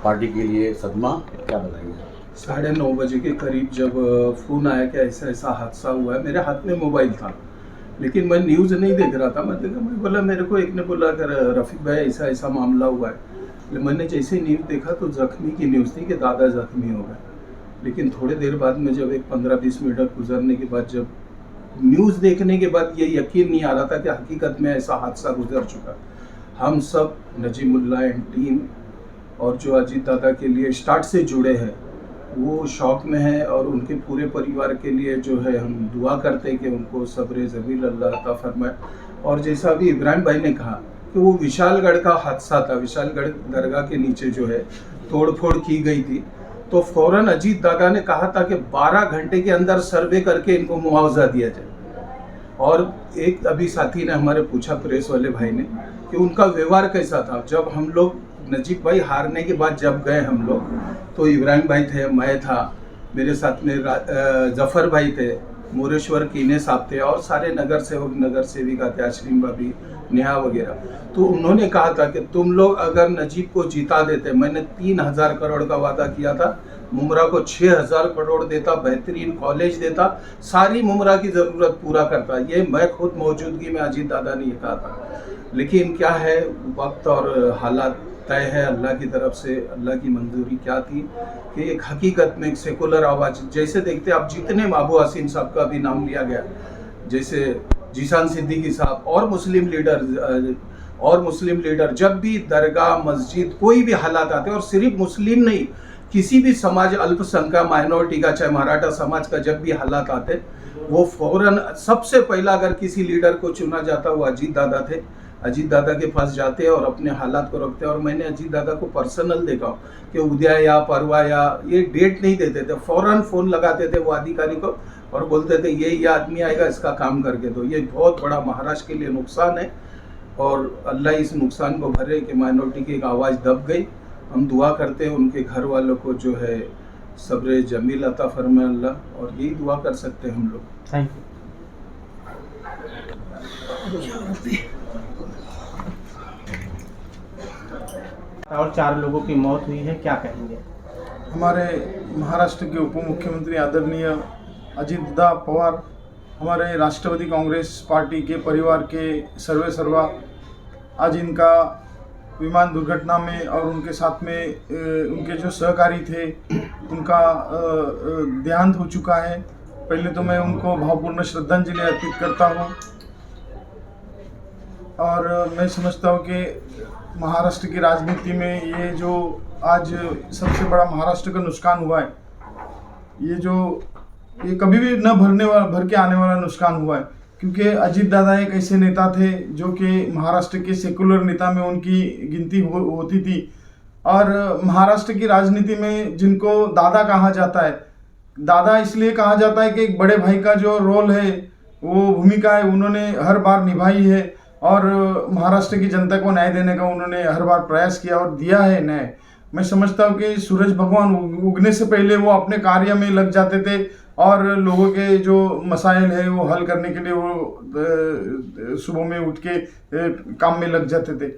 Party के लिए सदमा, क्या बताएंगे? 9:30 बजे के करीब जब फ़ोन आया कि ऐसा ऐसा हादसा हुआ है, मेरे हाथ में मोबाइल था लेकिन मैं न्यूज़ नहीं देख रहा था। मैं बोला, मेरे को एक ने बोला कि रफ़ीक भाई ऐसा ऐसा मामला हुआ है। मैंने जैसे ही न्यूज़ देखा तो ज़ख्मी की न्यूज़ थी कि दादा ज़ख्मी हो गए। लेकिन थोड़ी देर बाद में जब एक 15-20 मिनट गुजरने के बाद जब न्यूज़ देखने के बाद ये यकीन नहीं आ रहा था कि हकीकत में ऐसा हादसा गुजर चुका। हम सब नजीमुल्लाह एंड टीम और जो अजीत दादा के लिए स्टार्ट से जुड़े हैं वो शौक में है और उनके पूरे परिवार के लिए जो है हम दुआ करते हैं कि उनको सब्र जमील अल्लाह अता फरमाए। और जैसा अभी इब्राहिम भाई ने कहा कि वो विशालगढ़ का हादसा था, विशालगढ़ दरगाह के नीचे जो है तोड़फोड़ की गई थी, तो फौरन अजीत दादा ने कहा था कि 12 घंटे के अंदर सर्वे करके इनको मुआवजा दिया जाए। और एक अभी साथी ने हमारे पूछा, प्रेस वाले भाई ने, कि उनका व्यवहार कैसा था। जब हम लोग नजीब भाई हारने के बाद जब गए हम लोग, तो इब्राहिम भाई थे, मैं था, मेरे साथ में जफ़र भाई थे, मोरेश्वर कीने साहब थे और सारे नगर सेवक नगर सेविका थे, आशरीम भाभी, नेहा वगैरह। तो उन्होंने कहा था कि तुम लोग अगर नजीब को जिता देते, मैंने 3000 करोड़ का वादा किया था, मुमरा को 6000 करोड़ देता, बेहतरीन कॉलेज देता, सारी मुमरा की ज़रूरत पूरा करता। ये मैं खुद मौजूदगी में अजीत दादा ने कहा था। लेकिन क्या है, वक्त और हालात तय है अल्लाह की तरफ से। अल्लाह की मंजूरी क्या थी कि एक हकीकत में एक सेकुलर आवाज़, जैसे देखते आप जितने बाबू हसीन साहब का भी नाम लिया गया, जैसे जीशान सिद्दीकी साहब और मुस्लिम लीडर जब भी दरगाह मस्जिद कोई भी हालात आते, और सिर्फ मुस्लिम नहीं, किसी भी समाज अल्पसंख्यक माइनॉरिटी का, चाहे मराठा समाज का जब भी हालात आते, वो फौरन सबसे पहला अगर किसी लीडर को चुना जाता वो अजीत दादा थे। अजीत दादा के पास जाते और अपने हालात को रखते। और मैंने अजीत दादा को पर्सनल देखा कि उद्या या परवा या ये डेट नहीं देते थे, फौरन फ़ोन लगाते थे वो अधिकारी को और बोलते थे ये आदमी आएगा, इसका काम करके दो। ये बहुत बड़ा महाराष्ट्र के लिए नुकसान है और अल्लाह इस नुकसान को भरे कि माइनॉरिटी की एक आवाज़ दब गई। हम दुआ करते हैं उनके घर वालों को जो है सब्र जमील अता फरमाए अल्लाह, और यही दुआ कर सकते हैं हम लोग। Thank you. और 4 लोगों की मौत हुई है, क्या कहेंगे? हमारे महाराष्ट्र के उप मुख्यमंत्री आदरणीय अजित दादा पवार, हमारे राष्ट्रवादी कांग्रेस पार्टी के परिवार के सर्वे सर्वा, आज इनका विमान दुर्घटना में और उनके साथ में उनके जो सहकारी थे उनका देहांत हो चुका है। पहले तो मैं उनको भावपूर्ण श्रद्धांजलि अर्पित करता हूँ और मैं समझता हूँ कि महाराष्ट्र की राजनीति में ये जो आज सबसे बड़ा महाराष्ट्र का नुकसान हुआ है, ये कभी भी न भर के आने वाला नुकसान हुआ है। क्योंकि अजीत दादा एक ऐसे नेता थे जो कि महाराष्ट्र के सेकुलर नेता में उनकी गिनती होती थी। और महाराष्ट्र की राजनीति में जिनको दादा कहा जाता है, दादा इसलिए कहा जाता है कि एक बड़े भाई का जो रोल है, वो भूमिका है, उन्होंने हर बार निभाई है और महाराष्ट्र की जनता को न्याय देने का उन्होंने हर बार प्रयास किया और दिया है न्याय। मैं समझता हूँ कि सूरज भगवान उगने से पहले वो अपने कार्य में लग जाते थे और लोगों के जो मसाइल है वो हल करने के लिए वो सुबह में उठ के काम में लग जाते थे।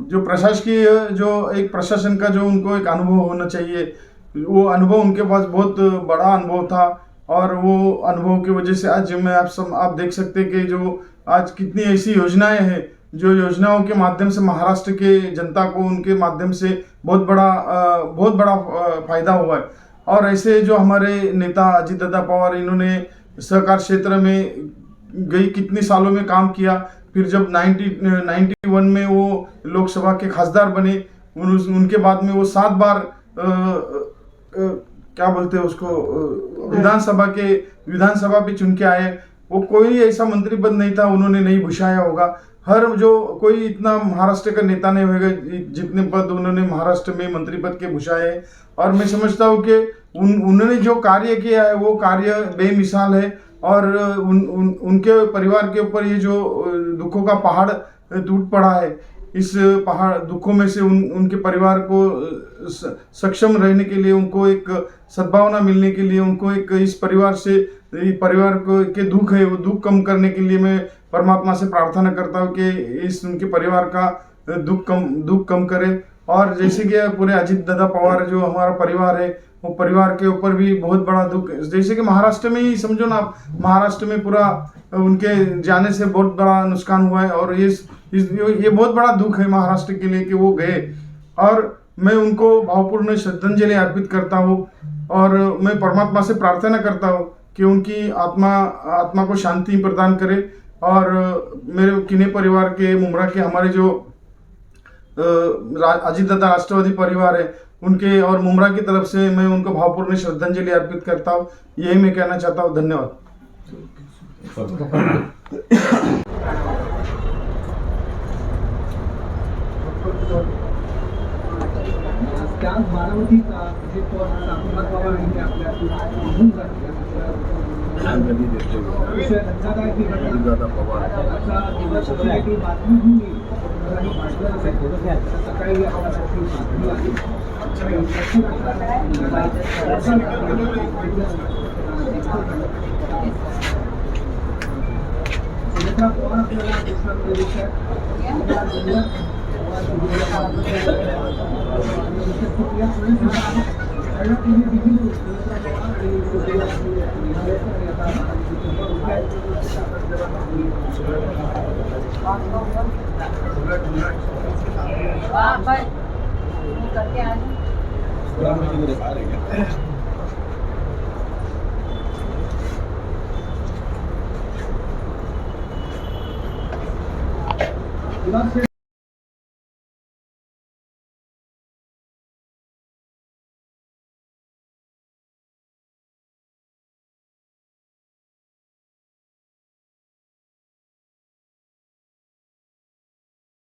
जो प्रशासकीय जो एक प्रशासन का जो उनको एक अनुभव होना चाहिए, वो अनुभव उनके पास बहुत बड़ा अनुभव था और वो अनुभव की वजह से आज मैं आप देख सकते कि जो आज कितनी ऐसी योजनाएं हैं, जो योजनाओं के माध्यम से महाराष्ट्र के जनता को उनके माध्यम से बहुत बड़ा फायदा हुआ है। और ऐसे जो हमारे नेता अजित दादा पवार, इन्होंने सहकार क्षेत्र में गई कितने सालों में काम किया, फिर जब 91 में वो लोकसभा के खासदार बने, उनके बाद में वो 7 बार क्या बोलते हैं उसको, विधानसभा भी चुन के आए। वो कोई ऐसा मंत्री पद नहीं था उन्होंने नहीं भुषाया होगा। हर जो कोई इतना महाराष्ट्र का नेता नहीं होगा जितने पद उन्होंने महाराष्ट्र में मंत्री पद के भुषाए। और मैं समझता हूँ कि उन्होंने जो कार्य किया है वो कार्य बेमिसाल है और उनके परिवार के ऊपर ये जो दुखों का पहाड़ टूट पड़ा है, इस पहाड़ दुखों में से उनके परिवार को सक्षम रहने के लिए, उनको एक सद्भावना मिलने के लिए, उनको एक इस परिवार को के दुख है वो दुख कम करने के लिए मैं परमात्मा से प्रार्थना करता हूँ कि इस उनके परिवार का दुख कम करे और जैसे कि पूरे अजीत दादा पवार जो हमारा परिवार है, वो परिवार के ऊपर भी बहुत बड़ा दुख है। जैसे कि महाराष्ट्र में ही समझो ना आप, महाराष्ट्र में पूरा उनके जाने से बहुत बड़ा नुकसान हुआ है, और ये बहुत बड़ा दुख है महाराष्ट्र के लिए कि वो गए। और मैं उनको भावपूर्ण श्रद्धांजलि अर्पित करता हूँ, और मैं परमात्मा से प्रार्थना करता हूँ कि उनकी आत्मा को शांति प्रदान करे। और मेरे किन्ने परिवार के, मुमरा के हमारे जो अजीत दादा राष्ट्रवादी परिवार है, उनके और मुमरा की तरफ से मैं उनको भावपूर्ण श्रद्धांजलि अर्पित करता हूँ। यही मैं कहना चाहता हूँ। धन्यवाद। त्याच बारामतीचा जे अजित पवार यांनी आपल्या निधन झाले विषय धक्कादायक ही घटना दादा पवार अशा दिवसाची बातमी होऊन सकाळी आम्हाला सुनेत्रा पवार आपल्याला देशभरामध्ये विषय करके